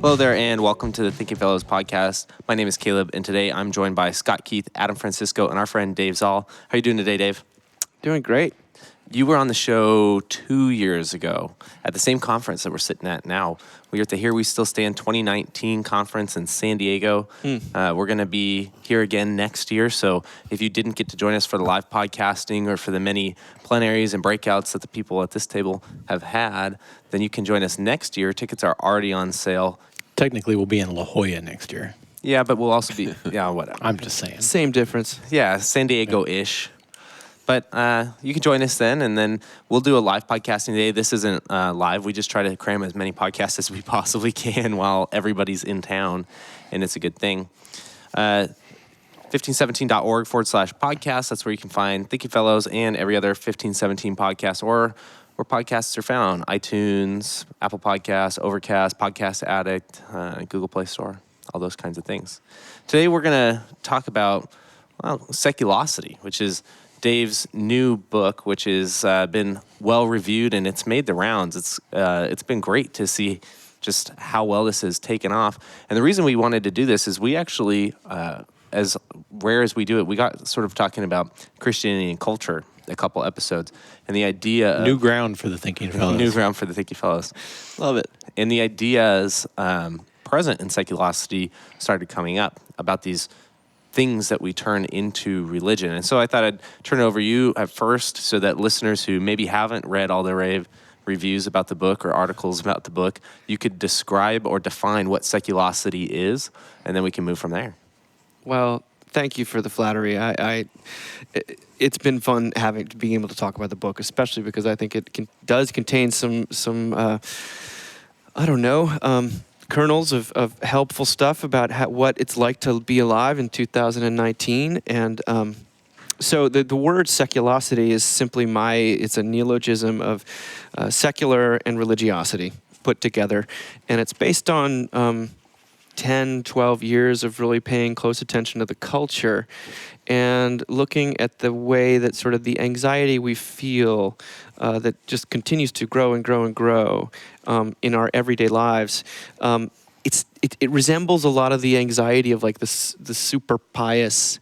Hello there, and welcome to the Thinking Fellows podcast. My name is Caleb, and today I'm joined by Scott Keith, Adam Francisco, and our friend Dave Zahl. How are you doing today, Dave? Doing great. You were on the show 2 years ago at the same conference that we're sitting at now. We are at the Here We Still Stand 2019 conference in San Diego. We're going to be here again next year, so if you didn't get to join us for the live podcasting or for the many plenaries and breakouts that the people at this table have had, then you can join us next year. Tickets are already on sale. Technically, we'll be in La Jolla next year. Yeah, but we'll also be, whatever. I'm just saying. Same difference. Yeah, San Diego-ish. But you can join us then, and then we'll do a live podcasting day. This isn't live. We just try to cram as many podcasts as we possibly can while everybody's in town, and it's a good thing. 1517.org/podcast. That's where you can find Thinking Fellows and every other 1517 podcast, or where podcasts are found. iTunes, Apple Podcasts, Overcast, Podcast Addict, Google Play Store, all those kinds of things. Today we're going to talk about, Seculosity, which is Dave's new book, which has been well reviewed and it's made the rounds. It's been great to see just how well this has taken off. And the reason we wanted to do this is we actually, as rare as we do it, we got sort of talking about Christianity and culture a couple episodes, and the idea of New ground for the Thinking Fellows. New ground for the Thinking Fellows. Love it. And the ideas present in Seculosity started coming up about these things that we turn into religion. And so I thought I'd turn it over to you at first so that listeners who maybe haven't read all the reviews about the book or articles about the book, you could describe or define what Seculosity is, and then we can move from there. Well, thank you for the flattery. It's been fun being able to talk about the book, especially because I think it does contain some kernels of helpful stuff about what it's like to be alive in 2019. And so the word seculosity is simply it's a neologism of secular and religiosity put together. And it's based on 10, 12 years of really paying close attention to the culture and looking at the way that sort of the anxiety we feel that just continues to grow and grow and grow in our everyday lives. It resembles a lot of the anxiety of like the super pious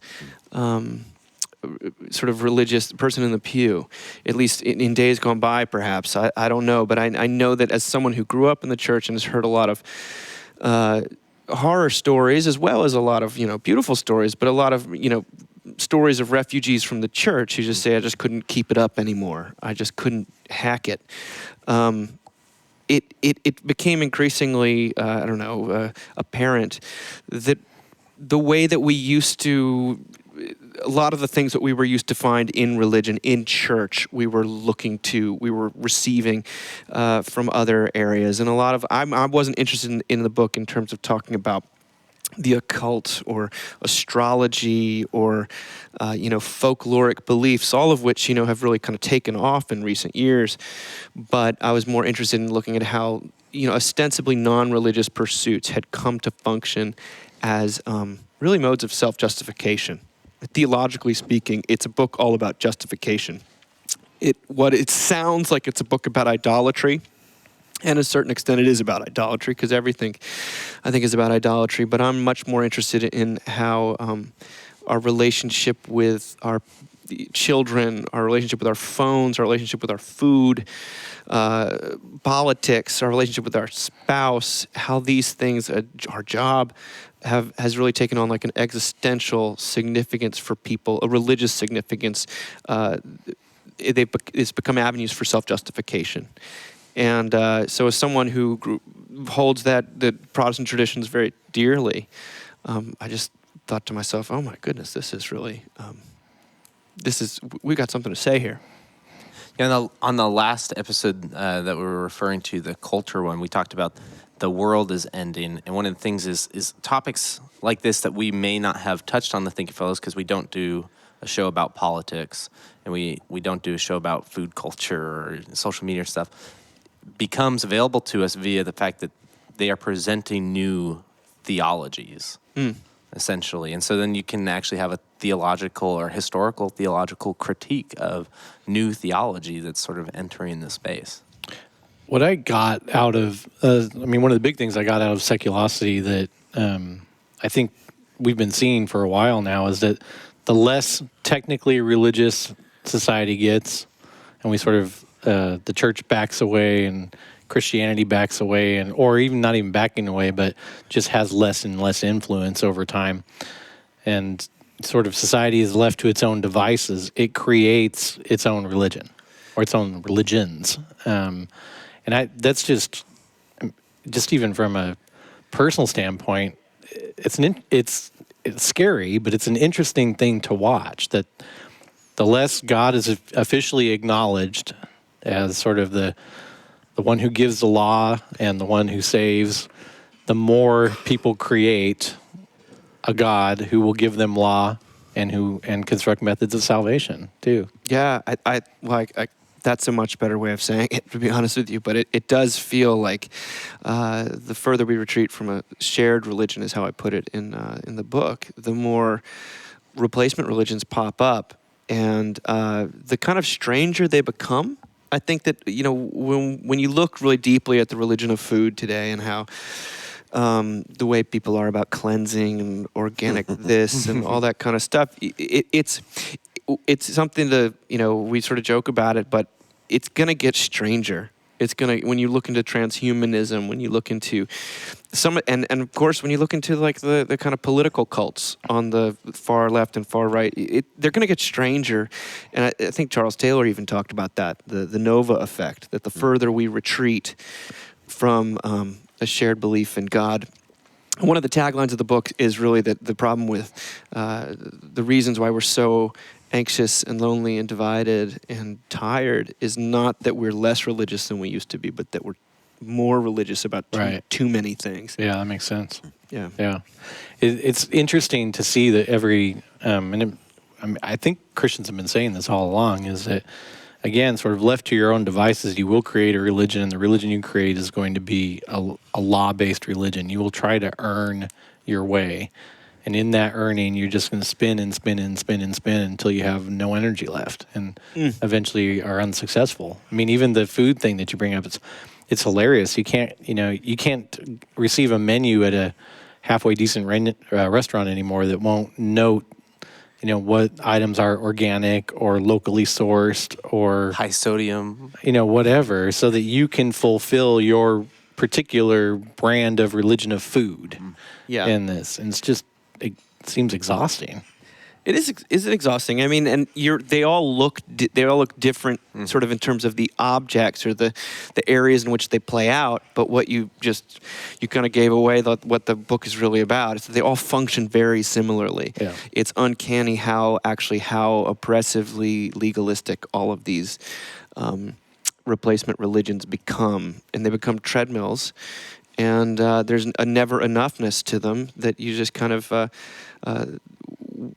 sort of religious person in the pew, at least in days gone by, perhaps. I don't know, but I know that as someone who grew up in the church and has heard a lot of horror stories, as well as a lot of beautiful stories, but a lot of stories of refugees from the church who just say, I just couldn't keep it up anymore. I just couldn't hack it. It became increasingly, apparent that the way that we used to, a lot of the things that we were used to find in religion, in church, we were receiving from other areas. And I wasn't interested in the book in terms of talking about the occult or astrology or folkloric beliefs, all of which have really kind of taken off in recent years. But I was more interested in looking at how ostensibly non-religious pursuits had come to function as really modes of self-justification. Theologically speaking, it's a book all about justification. It sounds like it's a book about idolatry. And to a certain extent, it is about idolatry, because everything, I think, is about idolatry. But I'm much more interested in how our relationship with our children, our relationship with our phones, our relationship with our food, politics, our relationship with our spouse, how these things, our job, has really taken on like an existential significance for people, a religious significance. It's become avenues for self-justification. And so as someone who holds the Protestant traditions very dearly, I just thought to myself, oh my goodness, this is really, we got something to say here. Yeah, on the last episode that we were referring to, the culture one, we talked about the world is ending. And one of the things is topics like this that we may not have touched on the Thinking Fellows because we don't do a show about politics and we don't do a show about food culture or social media stuff, becomes available to us via the fact that they are presenting new theologies, essentially. And so then you can actually have a theological or historical theological critique of new theology that's sort of entering the space. What I got out of, one of the big things I got out of Seculosity that I think we've been seeing for a while now is that the less technically religious society gets, and we sort of, the church backs away and Christianity backs away, or even not even backing away, but just has less and less influence over time, and sort of society is left to its own devices, it creates its own religion or its own religions. That's just even from a personal standpoint, it's scary, but it's an interesting thing to watch, that the less God is officially acknowledged as sort of the one who gives the law and the one who saves, the more people create a God who will give them law and construct methods of salvation too. Yeah, I that's a much better way of saying it, to be honest with you. But it does feel like the further we retreat from a shared religion, is how I put it in the book, the more replacement religions pop up, and the kind of stranger they become. I think that, when you look really deeply at the religion of food today and how the way people are about cleansing and organic this and all that kind of stuff, it's something to, we sort of joke about it, but it's going to get stranger. It's going to, when you look into transhumanism, when you look into and of course, when you look into like the kind of political cults on the far left and far right, they're going to get stranger. And I think Charles Taylor even talked about that, the Nova effect, that the further we retreat from a shared belief in God. One of the taglines of the book is really that the problem with the reasons why we're so anxious and lonely and divided and tired is not that we're less religious than we used to be, but that we're more religious about too many things. Yeah, that makes sense. Yeah. Yeah. It's interesting to see that I think Christians have been saying this all along, is that, again, sort of left to your own devices, you will create a religion, and the religion you create is going to be a law-based religion. You will try to earn your way. And in that earning, you're just going to spin and spin and spin and spin until you have no energy left, and eventually are unsuccessful. I mean, even the food thing that you bring up, it's hilarious. You can't receive a menu at a halfway decent restaurant anymore that won't note, what items are organic or locally sourced or high sodium, whatever, so that you can fulfill your particular brand of religion of food in this. And it seems exhausting. Is it exhausting? I mean, and they all look different, sort of in terms of the objects or the areas in which they play out. But what you kind of gave away what the book is really about is that they all function very similarly. Yeah. It's uncanny how oppressively legalistic all of these replacement religions become, and they become treadmills. And there's a never enoughness to them that you just kind of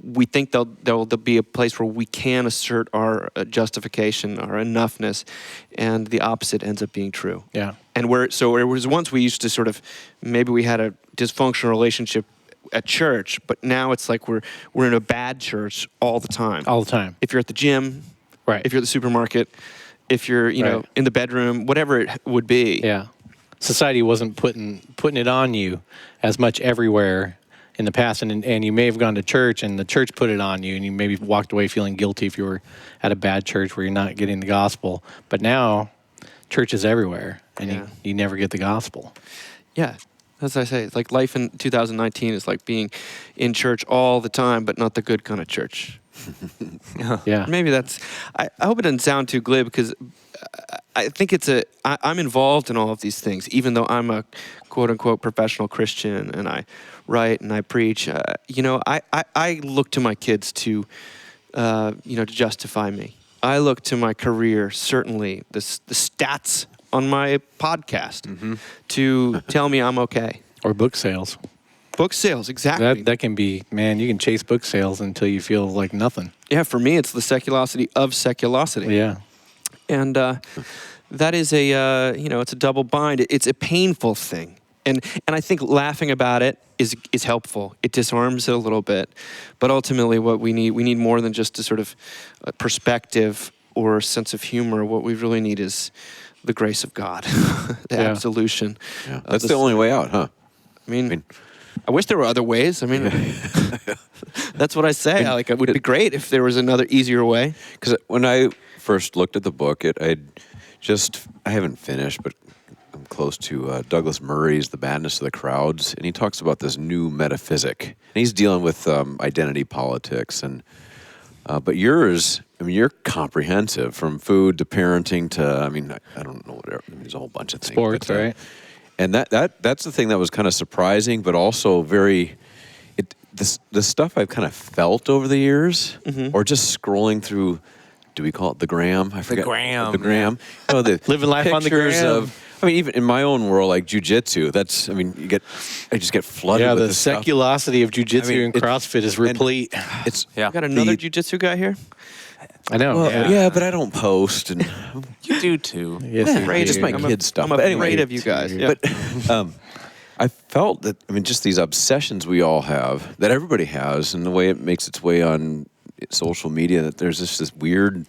we think there'll be a place where we can assert our justification, our enoughness, and the opposite ends up being true. Yeah. And it was once we used to sort of, maybe we had a dysfunctional relationship at church, but now it's like we're in a bad church all the time. All the time. If you're at the gym, right? If you're at the supermarket, if you're in the bedroom, whatever it would be. Yeah. Society wasn't putting it on you as much everywhere in the past, and you may have gone to church and the church put it on you, and you maybe walked away feeling guilty if you were at a bad church where you're not getting the gospel. But now, church is everywhere, and you never get the gospel. Yeah, as I say, it's like life in 2019 is like being in church all the time, but not the good kind of church. Yeah. Maybe that's. I hope it doesn't sound too glib, because I think I'm involved in all of these things, even though I'm a quote-unquote professional Christian, and I write and I preach. I look to my kids to justify me. I look to my career, certainly the stats on my podcast, to tell me I'm okay. Or book sales. Book sales, exactly. That can be, man, you can chase book sales until you feel like nothing. Yeah, for me, it's the seculosity of seculosity. Yeah. And that is it's a double bind. It's a painful thing. And I think laughing about it is helpful. It disarms it a little bit. But ultimately what we need more than just a sort of perspective or sense of humor. What we really need is the grace of God, the absolution. Yeah. That's the only way out, huh? I mean, I wish there were other ways. I mean, that's what I say. It would be great if there was another easier way. Because when I first looked at the book, I haven't finished, but I'm close to Douglas Murray's The Madness of the Crowds, and he talks about this new metaphysic. And he's dealing with identity politics, but yours, I mean, you're comprehensive from food to parenting to, I mean, I don't know, whatever. I mean, there's a whole bunch of things. Sports, but, right? And that's the thing that was kind of surprising, but also very, the stuff I've kind of felt over the years, or just scrolling through, do we call it the gram? I forget. The gram. The gram. You know, the Living life on the pictures gram. I mean, even in my own world, like jujitsu, I just get flooded with the this stuff. seculosity of jujitsu I mean, and CrossFit is replete. It's You got another jiu-jitsu guy here? I know. well, but I don't post, and You do too. Yes, yeah, you afraid do. just my I'm kids stuff. I'm But afraid anyway, of you guys. Yeah. But I felt that, I mean, just these obsessions we all have, that everybody has, and the way it makes its way on social media, that there's just this weird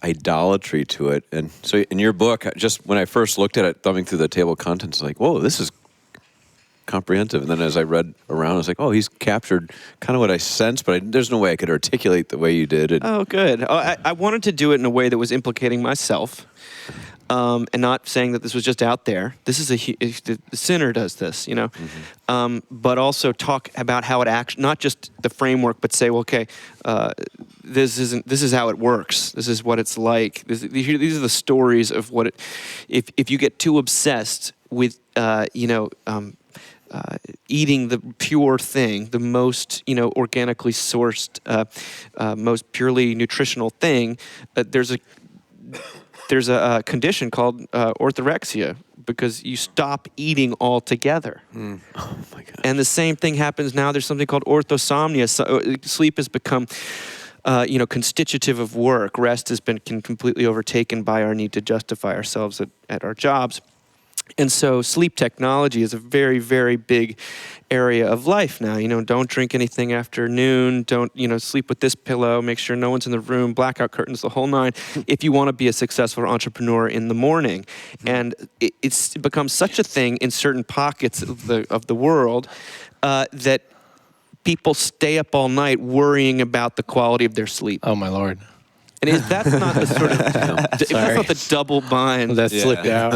idolatry to it. And so in your book, just when I first looked at it, thumbing through the table of contents, like, whoa, this is comprehensive. And then as I read around, I was like, oh, he's captured kind of what I sensed, but there's no way I could articulate the way you did it. Oh, good. I wanted to do it in a way that was implicating myself, and not saying that this was just out there. This is the sinner does this, you know, but also talk about how it acts, not just the framework, but say, well, okay, this is how it works. This is what it's like. These are the stories of what it. If you get too obsessed with, eating the pure thing, the most, organically sourced, most purely nutritional thing, there's a condition called orthorexia, because you stop eating altogether. Oh my God. And the same thing happens now. There's something called orthosomnia. Sleep has become constitutive of work. Rest has been completely overtaken by our need to justify ourselves at our jobs. And so sleep technology is a very, very big area of life now. Don't drink anything after noon. Don't, sleep with this pillow. Make sure no one's in the room. Blackout curtains, the whole nine, if you want to be a successful entrepreneur in the morning. And it's become such a thing in certain pockets of the world that people stay up all night worrying about the quality of their sleep. Oh, my Lord. And that's not the sort of, if that's not the double bind. That slipped out.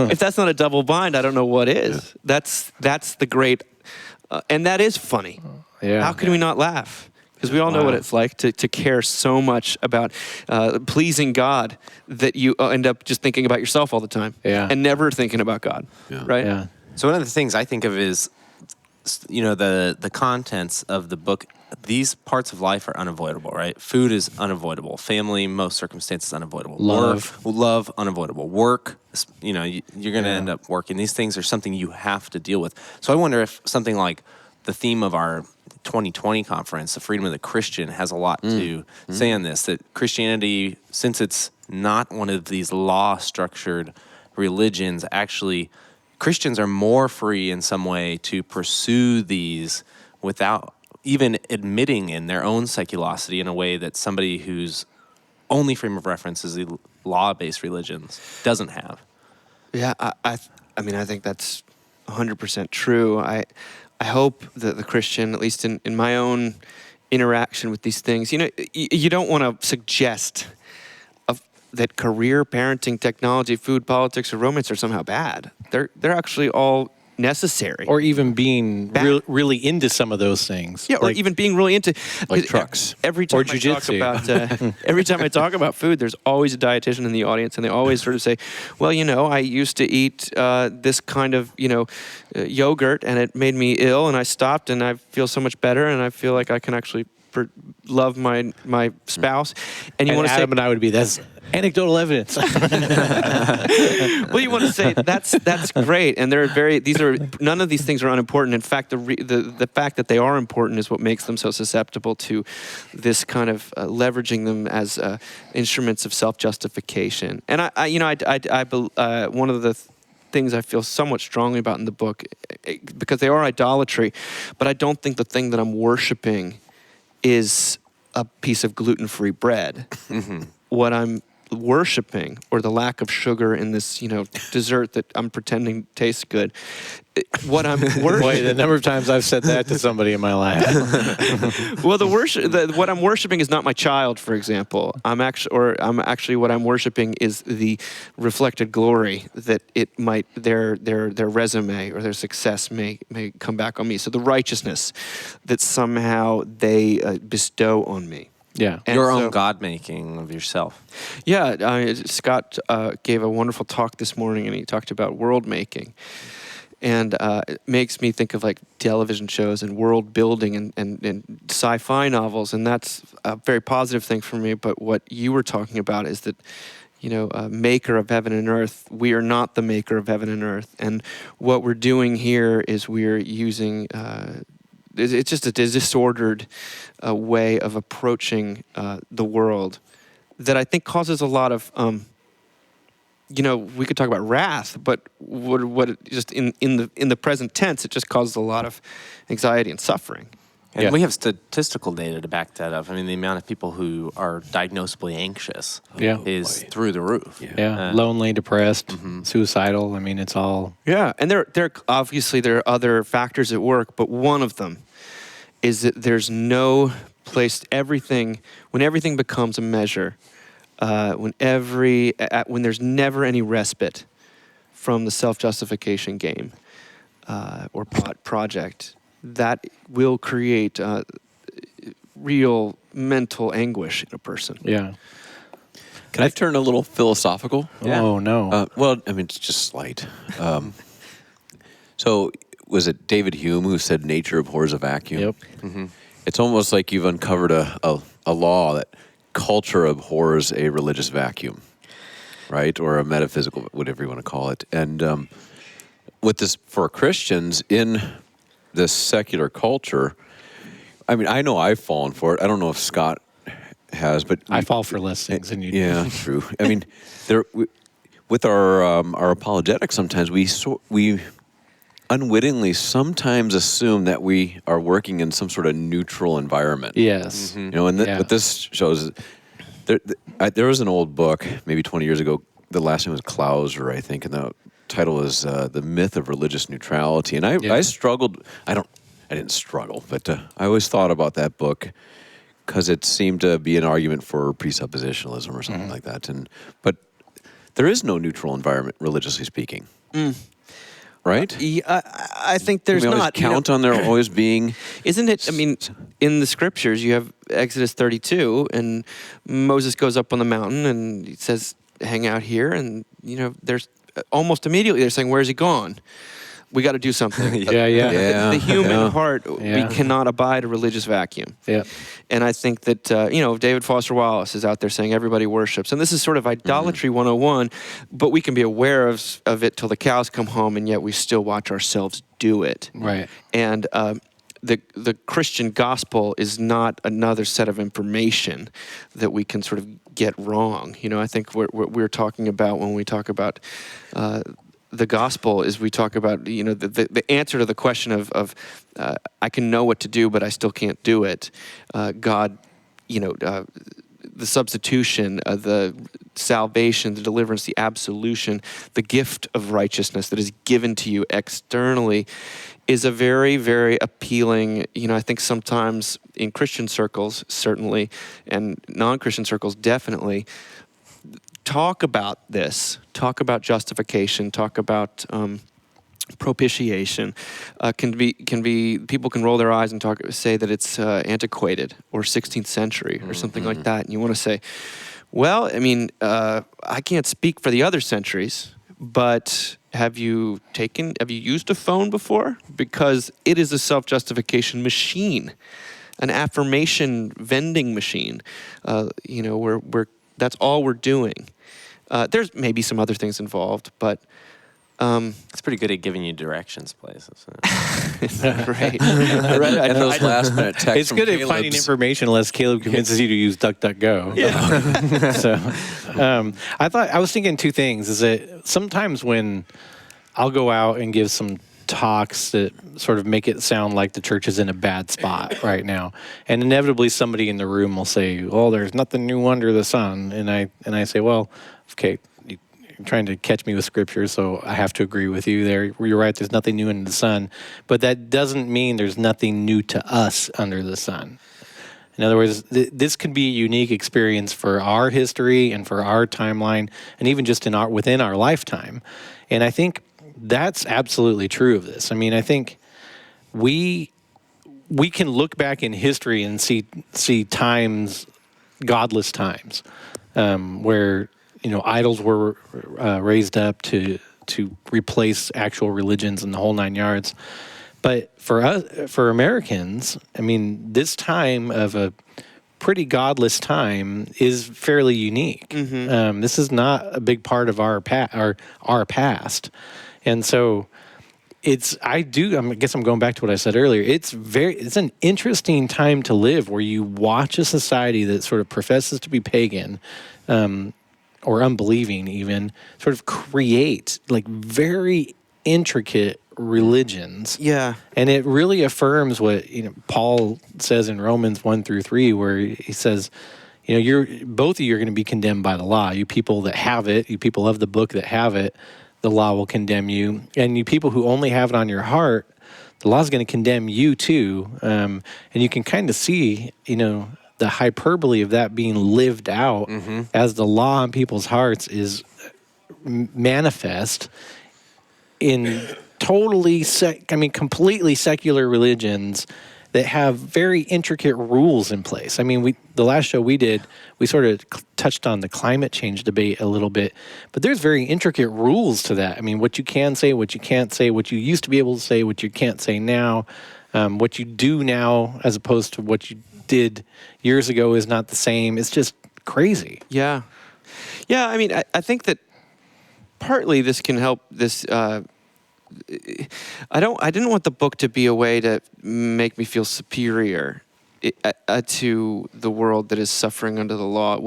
If that's not a double bind, I don't know what is. Yeah. That's the great, and that is funny. Yeah. How can we not laugh? Because we all know what it's like to care so much about pleasing God that you end up just thinking about yourself all the time. Yeah. And never thinking about God. Yeah. Right? Yeah. So one of the things I think of is, the contents of the book. These parts of life are unavoidable, right? Food is unavoidable. Family, most circumstances, unavoidable. Love, unavoidable. Work, you're going to end up working. These things are something you have to deal with. So I wonder if something like the theme of our 2020 conference, the freedom of the Christian, has a lot to say on this. That Christianity, since it's not one of these law-structured religions, actually, Christians are more free in some way to pursue these without even admitting in their own seculosity in a way that somebody whose only frame of reference is the law-based religions doesn't have. Yeah, I think that's 100% true. I hope that the Christian, at least in my own interaction with these things, you don't want to suggest that career, parenting, technology, food, politics, or romance are somehow bad. They're actually all necessary. Or even being really into some of those things. Yeah, or even being really into like trucks. Every time Or jujitsu. Every time I talk about food, there's always a dietitian in the audience, and they always sort of say, "Well, I used to eat this kind of yogurt, and it made me ill, and I stopped, and I feel so much better, and I feel like I can actually love my spouse." And you want to say, Adam and I would be, that's anecdotal evidence. Well, you want to say that's great, and none of these things are unimportant. In fact, the fact that they are important is what makes them so susceptible to this kind of leveraging them as instruments of self-justification. And I one of the things I feel somewhat strongly about in the book, because they are idolatry, but I don't think the thing that I'm worshiping is a piece of gluten-free bread. What I'm worshiping, or the lack of sugar in this, dessert that I'm pretending tastes good. What I'm worshiping. Boy, the number of times I've said that to somebody in my life. Well, what I'm worshiping is not my child, for example. What I'm worshiping is the reflected glory that it might their resume or their success may come back on me. So the righteousness that somehow they bestow on me. Yeah. And Your so- own God making of yourself. Yeah, Scott gave a wonderful talk this morning, and he talked about world making. And it makes me think of like television shows and world building and sci-fi novels, and that's a very positive thing for me. But what you were talking about is that, maker of heaven and earth, we are not the maker of heaven and earth. And what we're doing here is we're using, it's just a disordered way of approaching the world that I think causes a lot of, we could talk about wrath, but what just in the present tense, it just causes a lot of anxiety and suffering. And we have statistical data to back that up. I mean, the amount of people who are diagnosably anxious is through the roof. Yeah, lonely, depressed, suicidal. I mean, it's all... Yeah, and there obviously there are other factors at work, but one of them is that there's no place, when everything becomes a measure, when there's never any respite from the self-justification game or project, that will create real mental anguish in a person. Yeah. Can I turn a little philosophical? Yeah. Oh, no. Well, I mean, it's just slight. So was it David Hume who said nature abhors a vacuum? Yep. It's almost like you've uncovered a law that culture abhors a religious vacuum, right? Or a metaphysical, whatever you want to call it. And with this, for Christians in this secular culture, I mean, I know I've fallen for it. I don't know if Scott has, but I fall for less things than you do. yeah, true. I mean, with our apologetics, sometimes we unwittingly sometimes assume that we are working in some sort of neutral environment. Yes. And what this shows is there was an old book, maybe 20 years ago. The last name was Clauser, I think, and the title is "The Myth of Religious Neutrality." And I struggled. I didn't struggle, but I always thought about that book because it seemed to be an argument for presuppositionalism or something like that. But there is no neutral environment, religiously speaking. Right? Yeah, I think there's we always not. count on there always being. Isn't it? I mean, in the scriptures, you have Exodus 32, and Moses goes up on the mountain, and he says, "Hang out here," and there's almost immediately they're saying, "Where's he gone? We got to do something." The human heart, we cannot abide a religious vacuum. Yeah. And I think that, David Foster Wallace is out there saying everybody worships. And this is sort of idolatry 101, but we can be aware of it till the cows come home, and yet we still watch ourselves do it. Right. And the Christian gospel is not another set of information that we can sort of get wrong. I think what we're talking about when we talk about the gospel is we talk about, the answer to the question of I can know what to do, but I still can't do it. God, the substitution, the salvation, the deliverance, the absolution, the gift of righteousness that is given to you externally is a very, very appealing, I think sometimes in Christian circles, certainly, and non-Christian circles, definitely, talk about this, talk about justification, talk about propitiation. Can be people can roll their eyes and say that it's antiquated or 16th century or something like that, and you want to say, well, I mean, I can't speak for the other centuries, but have you used a phone before? Because it is a self-justification machine, an affirmation vending machine. We're that's all we're doing. There's maybe some other things involved, but It's pretty good at giving you directions places. right. And those last minute texts. It's good at finding information unless Caleb convinces you to use DuckDuckGo. Yeah. So I was thinking two things. Is that sometimes when I'll go out and give some talks that sort of make it sound like the church is in a bad spot right now. And inevitably somebody in the room will say, "Oh, there's nothing new under the sun." And I say, "Well, okay, you're trying to catch me with scripture, so I have to agree with you there. You're right, there's nothing new under the sun. But that doesn't mean there's nothing new to us under the sun." In other words, this could be a unique experience for our history and for our timeline, and even just within our lifetime. And I think that's absolutely true of this. I mean, I think we can look back in history and see times, godless times, where idols were raised up to replace actual religions and the whole nine yards. But for Americans, I mean, this time of a pretty godless time is fairly unique. This is not a big part of our past, and so I guess I'm going back to what I said earlier. It's an interesting time to live, where you watch a society that sort of professes to be pagan, or unbelieving, even sort of create like very intricate religions. Yeah. And it really affirms what Paul says in Romans 1-3, where he says, both of you are going to be condemned by the law. You people that have it, you people of the book that have it, the law will condemn you. And you people who only have it on your heart, the law is going to condemn you too. And you can kind of see, the hyperbole of that being lived out as the law in people's hearts is manifest in completely secular religions that have very intricate rules in place. I mean, the last show we did, we sort of touched on the climate change debate a little bit, but there's very intricate rules to that. I mean, what you can say, what you can't say, what you used to be able to say, what you can't say now, what you do now as opposed to what you did years ago is not the same. It's just crazy. Yeah. Yeah, I mean, I think that partly this can help this... I didn't want the book to be a way to make me feel superior to the world that is suffering under the law.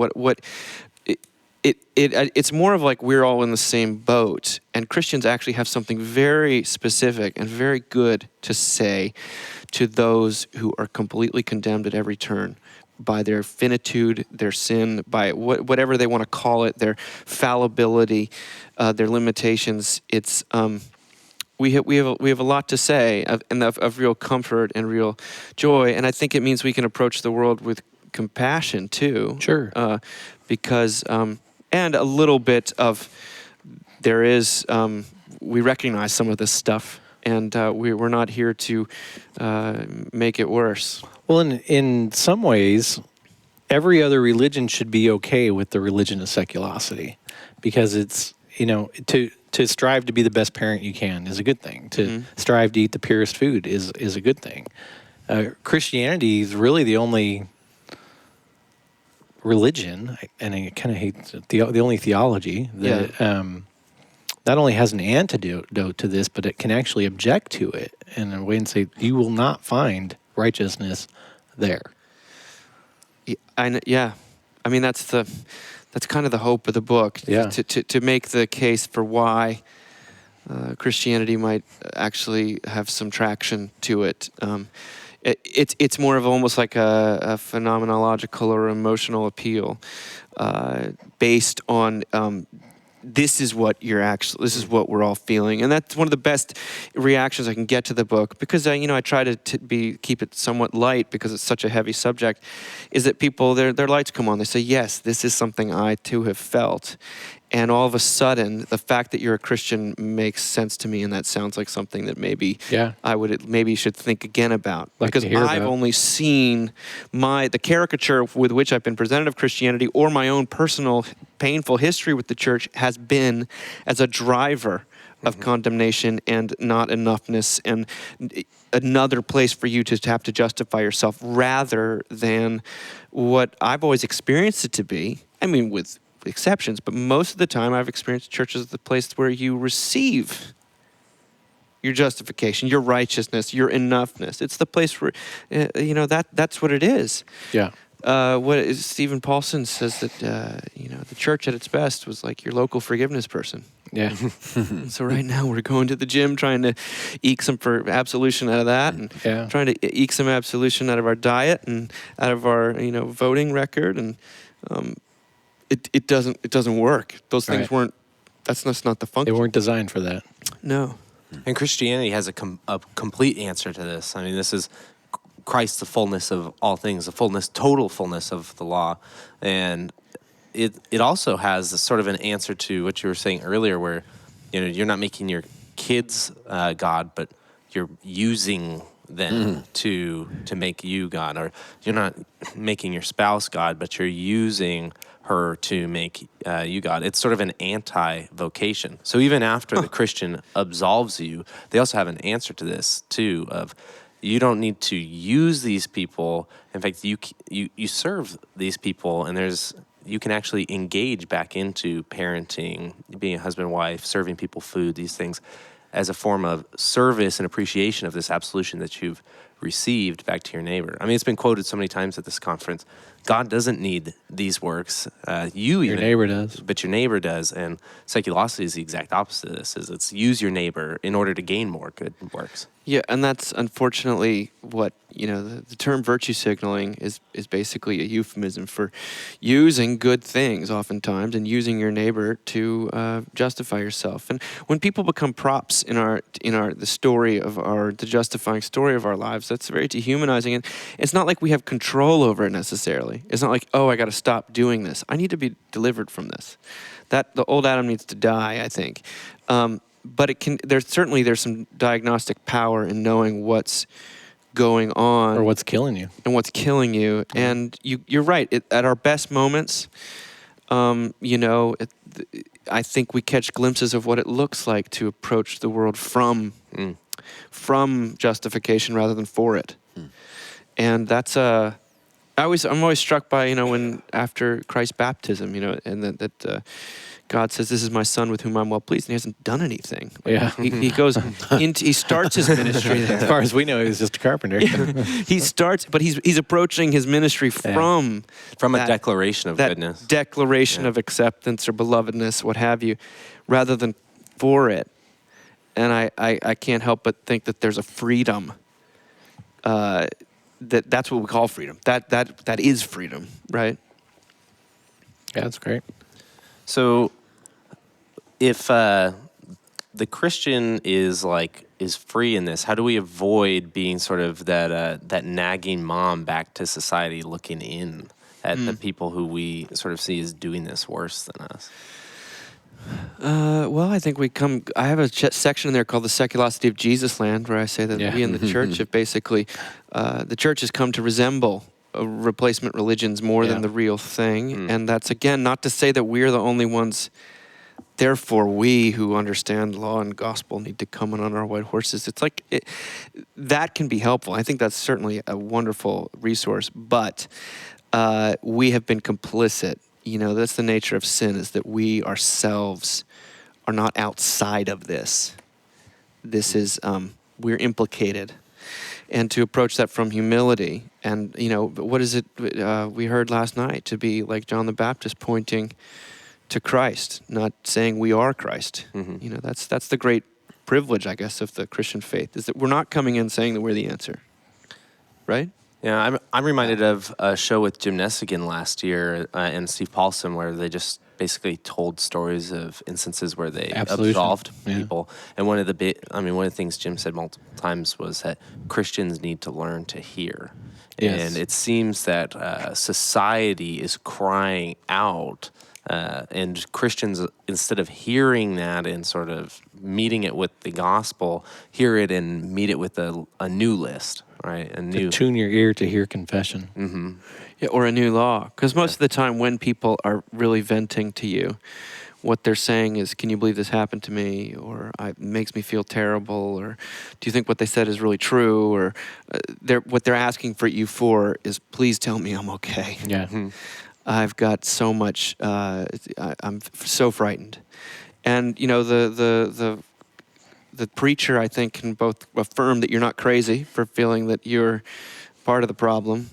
It's more of like we're all in the same boat, and Christians actually have something very specific and very good to say to those who are completely condemned at every turn by their finitude, their sin, by whatever they want to call it, their fallibility, their limitations. It's we have a lot to say of real comfort and real joy, and I think it means we can approach the world with compassion too. Sure. Because and a little bit of there is we recognize some of this stuff, and we're not here to make it worse. Well, in some ways, every other religion should be okay with the religion of seculosity, because it's to strive to be the best parent you can is a good thing. To strive to eat the purest food is a good thing. Christianity is really the only religion, and I kind of hate the only theology that not only has an antidote to this, but it can actually object to it in a way and say, you will not find righteousness there. Yeah. I mean, that's kind of the hope of the book, to make the case for why Christianity might actually have some traction to it. It's more of almost like a phenomenological or emotional appeal based on this is what we're all feeling, and that's one of the best reactions I can get to the book, because I try to keep it somewhat light because it's such a heavy subject. Is that people their lights come on? They say, yes, this is something I too have felt, and all of a sudden, the fact that you're a Christian makes sense to me, and that sounds like something that maybe you should think again about, because I've only seen the caricature with which I've been presented of Christianity, or my own personal painful history with the church, has been as a driver of condemnation and not enoughness, and another place for you to have to justify yourself, rather than what I've always experienced it to be. I mean, with exceptions, but most of the time I've experienced church as the place where you receive your justification, your righteousness, your enoughness. It's the place where, that's what it is. Yeah. Stephen Paulson says that the church at its best was like your local forgiveness person. Yeah. So right now we're going to the gym trying to eke some for absolution out of that, and Yeah. trying to eke some absolution out of our diet and out of our voting record, and it doesn't work. Those things Right. weren't. That's not the They function. weren't designed for that. No. And Christianity has a complete answer to this. I mean, this is Christ, the fullness of all things, the total fullness of the law. And it also has a sort of an answer to what you were saying earlier, where you're not making your kids God, but you're using them to make you God. Or you're not making your spouse God, but you're using her to make you God. It's sort of an anti-vocation. So even after the Christian absolves you, they also have an answer to this too, of you don't need to use these people. In fact, you serve these people, and you can actually engage back into parenting, being a husband, wife, serving people food, these things, as a form of service and appreciation of this absolution that you've received back to your neighbor. I mean, it's been quoted so many times at this conference. God doesn't need these works. Your neighbor does. But your neighbor does. And seculosity is the exact opposite of this. It's use your neighbor in order to gain more good works. Yeah, and that's unfortunately what, the term virtue signaling is basically a euphemism for using good things oftentimes and using your neighbor to justify yourself. And when people become props in the story of the justifying story of our lives, that's very dehumanizing. And it's not like we have control over it necessarily. It's not like, oh, I got to stop doing this. I need to be delivered from this. The old Adam needs to die, I think. But there's some diagnostic power in knowing what's going on Or what's killing you. and what's killing you. And you're right. At our best moments, I think we catch glimpses of what it looks like to approach the world from justification rather than for it. And that's I'm always struck by when after Christ's baptism, and that God says, "This is my son with whom I'm well pleased," and he hasn't done anything. Yeah. He goes he starts his ministry there. As far as we know, he was just a carpenter. He starts, but he's approaching his ministry from a declaration of goodness, declaration of acceptance or belovedness, what have you, rather than for it. And I can't help but think that there's a freedom. That's what we call freedom. That is freedom, right? Yeah, that's great. So, if the Christian is free in this, how do we avoid being sort of that nagging mom back to society, looking in at the people who we sort of see as doing this worse than us? Well, I think I have a section in there called the Seculosity of Jesus Land, where I say that we in the church have basically, the church has come to resemble replacement religions more than the real thing. And that's, again, not to say that we're the only ones. Therefore, we who understand law and gospel need to come on our white horses. It's like that can be helpful. I think that's certainly a wonderful resource. But we have been complicit. That's the nature of sin, is that we ourselves are not outside of this. This is, we're implicated. And to approach that from humility. And, what is it we heard last night? To be like John the Baptist, pointing to Christ, not saying we are Christ. That's the great privilege, I guess, of the Christian faith, is that we're not coming in saying that we're the answer. Right? Yeah, I'm reminded of a show with Jim Nessigan last year and Steve Paulson, where they just basically told stories of instances where they absolved people. And one of the things Jim said multiple times was that Christians need to learn to hear. Yes. And it seems that society is crying out, and Christians, instead of hearing that and sort of meeting it with the gospel, hear it and meet it with a new list. Right, to tune your ear to hear confession. Mm-hmm. Yeah, or a new law. Because most of the time when people are really venting to you, what they're saying is, can you believe this happened to me? Or it makes me feel terrible. Or do you think what they said is really true? Or what they're asking for you for is, please tell me I'm okay. Yeah. Mm-hmm. I've got so much, I'm so frightened. And, the preacher, I think, can both affirm that you're not crazy for feeling that you're part of the problem,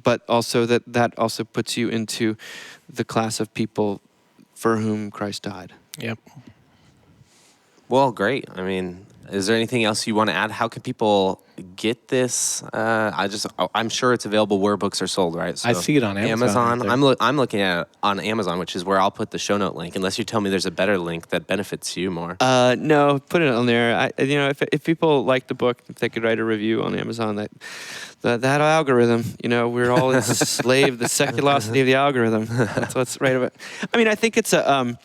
but also that also puts you into the class of people for whom Christ died. Yep. Well, great. I mean, is there anything else you want to add? How can people get this? I'm sure it's available where books are sold, right? So I see it on Amazon right there. I'm looking at it on Amazon, which is where I'll put the show note link. Unless you tell me there's a better link that benefits you more. No, put it on there. If people like the book, if they could write a review on Amazon, that algorithm, we're all enslaved, the seculosity of the algorithm. That's what's right about. I mean, I think it's a.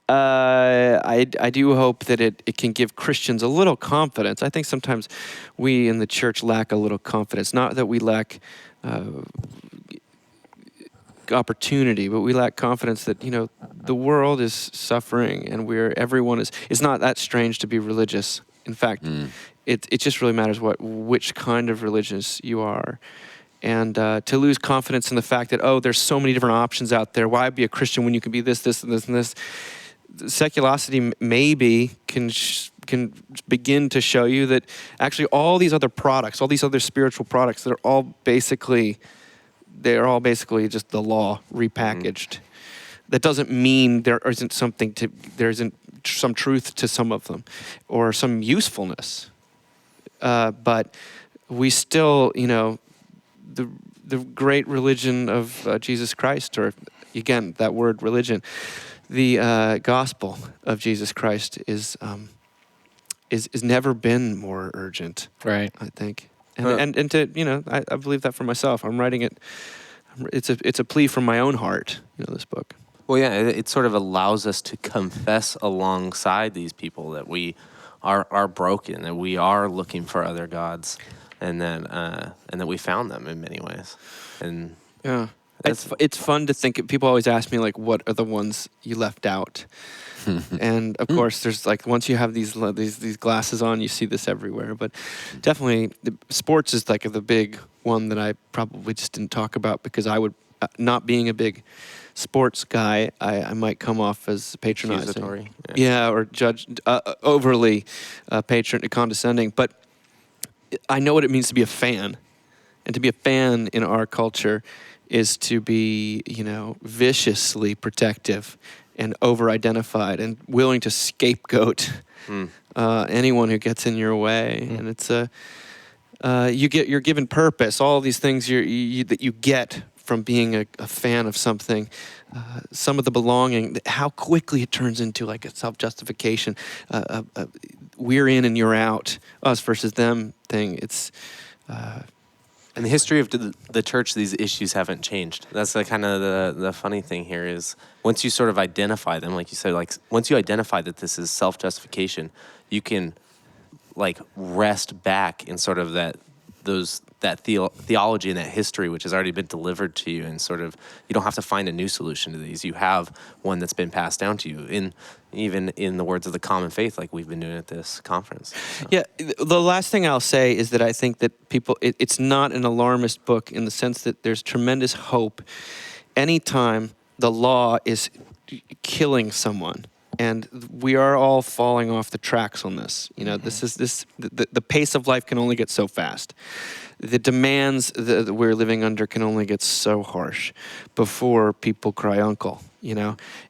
I do hope that it can give Christians a little confidence. I think sometimes we in the church lack a little confidence. Not that we lack opportunity, but we lack confidence that the world is suffering and everyone is. It's not that strange to be religious. In fact, it just really matters which kind of religious you are. And to lose confidence in the fact that there's so many different options out there. Why be a Christian when you can be this, this, and this, and this? Seculosity maybe can begin to show you that actually all these other products, all these other spiritual products, they're all basically just the law repackaged. That doesn't mean there isn't some truth to some of them or some usefulness. But we still, the great religion of Jesus Christ, or again, that word religion, the gospel of Jesus Christ is never been more urgent. Right. I think, and to I believe that for myself. I'm writing it. It's a plea from my own heart. This book. Well, yeah, it sort of allows us to confess alongside these people that we are broken, that we are looking for other gods, and that we found them in many ways. And yeah. It's fun to think. People always ask me, like, what are the ones you left out? And of course, there's once you have these glasses on, you see this everywhere. But definitely, sports is like the big one that I probably just didn't talk about because I would, not being a big sports guy, I might come off as patronizing. Accusatory. Yeah, or overly condescending. But I know what it means to be a fan, and to be a fan in our culture is to be, viciously protective and over-identified and willing to scapegoat anyone who gets in your way. And it's you're given purpose. All these things that you get from being a fan of something. Some of the belonging, how quickly it turns into like a self-justification. We're in and you're out. Us versus them thing. It's. In the history of the church, these issues haven't changed. That's the funny thing here is once you sort of identify them, like you said, once you identify that this is self-justification, you can rest back in sort of that theology and that history which has already been delivered to you, and sort of you don't have to find a new solution to these. You have one that's been passed down to you, even in the words of the common faith, like we've been doing at this conference. So. Yeah, the last thing I'll say is that I think that it's not an alarmist book in the sense that there's tremendous hope anytime the law is killing someone. And we are all falling off the tracks on this. The pace of life can only get so fast. The demands that we're living under can only get so harsh before people cry uncle,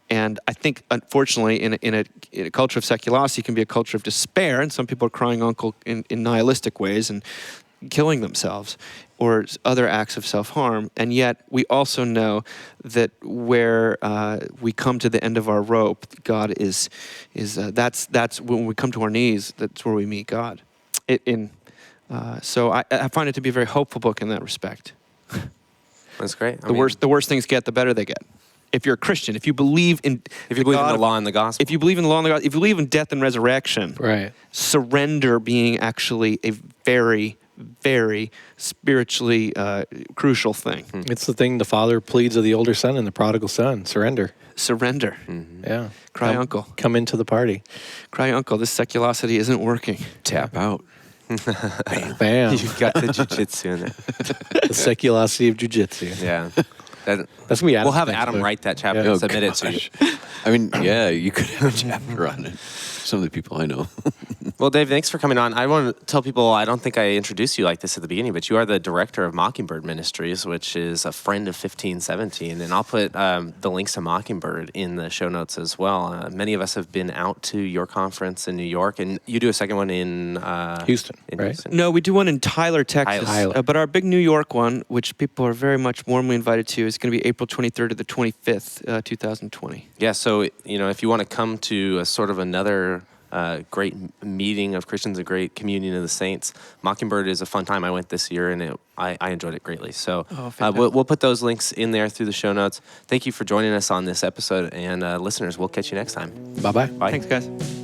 And I think, unfortunately, in a culture of seculosity, it can be a culture of despair, and some people are crying uncle in nihilistic ways and killing themselves or other acts of self-harm. And yet we also know that where we come to the end of our rope, God that's when we come to our knees, that's where we meet God. So I find it to be a very hopeful book in that respect. That's great. The worse things get, the better they get. If you're a Christian, if you believe in the law and the gospel, if you believe in the law and the gospel, if you believe in death and resurrection, right? Surrender being actually a very, very spiritually crucial thing. It's the thing the father pleads of the older son and the prodigal son: surrender. Surrender. Mm-hmm. Yeah. Cry uncle. Come into the party. Cry uncle. This seculosity isn't working. Tap out. Bam. You've got the jiu-jitsu in it. The seculosity of jiu-jitsu. Yeah. That's gonna be We'll have Adam write that chapter and submit it to you. I mean, yeah, you could have a chapter on it. Some of the people I know. Well, Dave, thanks for coming on. I want to tell people, I don't think I introduced you like this at the beginning, but you are the director of Mockingbird Ministries, which is a friend of 1517. And I'll put the links to Mockingbird in the show notes as well. Many of us have been out to your conference in New York, and you do a second one in Houston, right? Houston. No, we do one in Tyler, Texas. Tyler. But our big New York one, which people are very much warmly invited to, is going to be April 23rd to the 25th, 2020. Yeah, so, if you want to come to a sort of another great meeting of Christians, a great communion of the saints, Mockingbird is a fun time. I went this year, and I enjoyed it greatly. So we'll put those links in there through the show notes. Thank you for joining us on this episode, and listeners, we'll catch you next time. Bye-bye. Bye. Thanks, guys.